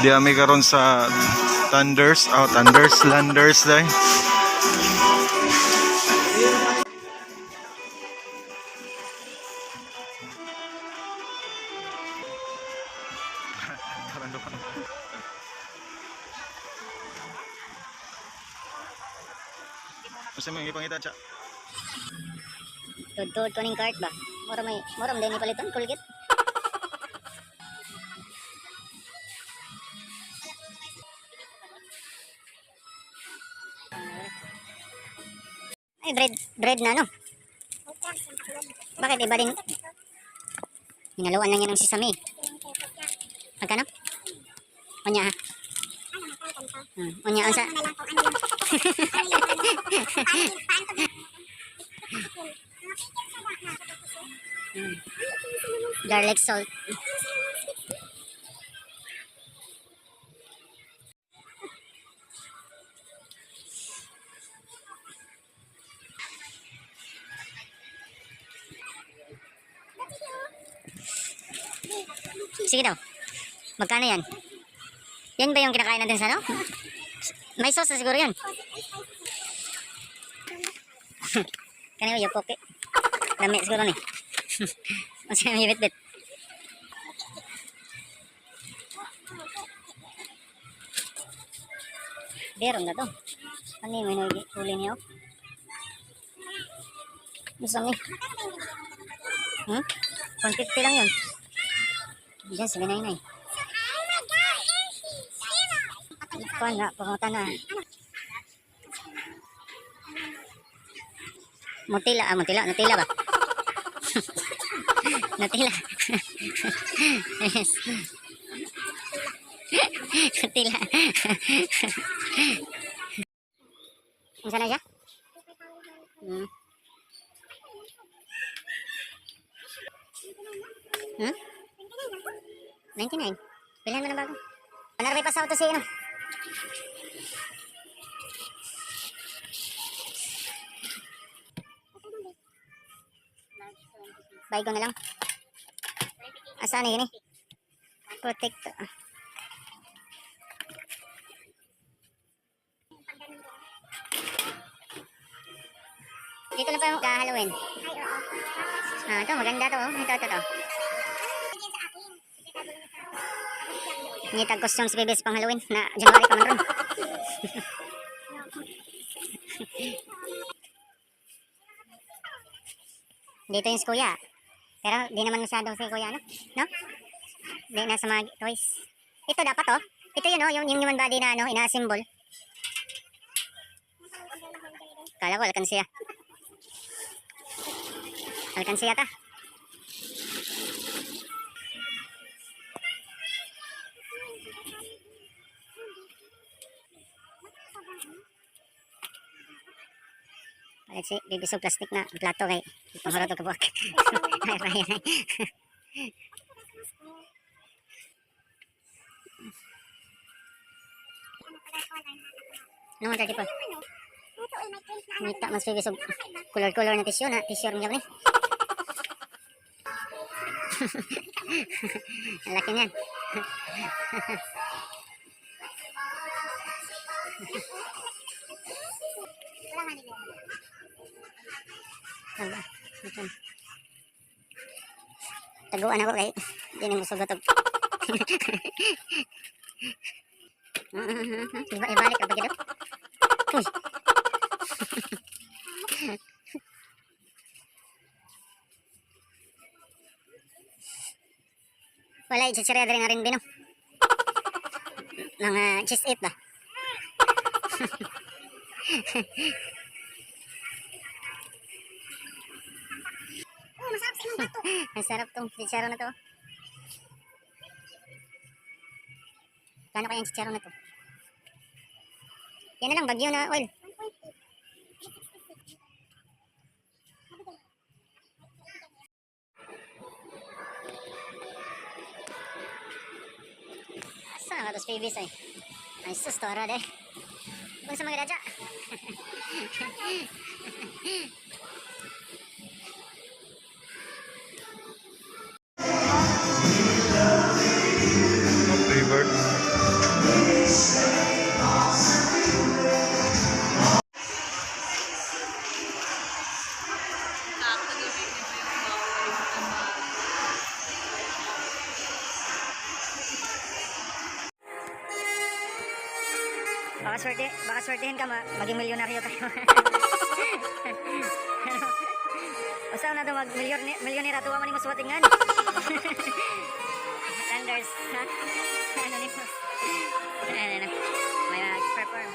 Di kami karon sa Thunders, Landers day. Kasi may ipangita siya. Tudtod ko ning cart ba? Mura may paliton Colgate. Ay, bread na no. Bakit iba din? Hinaluan lang yan ng sesame. Magkano? Onya ha? Onya ang sa... Garlic salt. Sige daw. Magkano yan? Yan ba yung kinakain natin sa ano? May sauce na siguro yan. Kanina yung poke. Lami siguro ni. Masaya may bit-bit. Beron na to. Ano yung may huli niyo? Masami. 150 lang yun. Diyan, 799. Ipan na, pangutan na. Nutella ba? Nutella. Yes. Nutella. Ang sana siya? 99. Bilhan mo na bago. Panarbay pa sa auto si ano. Baygo na lang. Asaan yun eh? Protect. Dito na pa yung Halloween. Ito maganda to. Ito. Ngitag costume si Bebes pang Halloween na January pa man ron. Dito yung si Kuya. Pero di naman masyado si Kuya, no? No? Di na sa mga toys. Ito dapat, oh. Ito yun, oh. Yung human body na, ano, ina-symbol. Kala ko, alkansiya. Alkansiya ta. Let's see, bibisog plastic na plato kay panghurot o kabuak. Ay. Ano mo tadi po? Ngita mas bibisog color-color na tissue niya ba ni? Ang laki niyan. Taguan ako kay di na musugot og. Ibalik ka ba gito? Uy. Wala i-chichirya rin nga rin bino. Mga cheese it ba? Ang sarap tong chicharo na to. Kano kaya yung chicharo na to? Yan na lang, bagyo na oil. Saan nga tos babies ay? Ay sus, tora de. Kung sa mga radya. Baka swertehin ka, maging milyonaryo tayo. Ano? Usaw na ito milyonera, tuwa mo ni maswatingan. Thunders, ha? Ano ni mo? Ano, may mag-perform.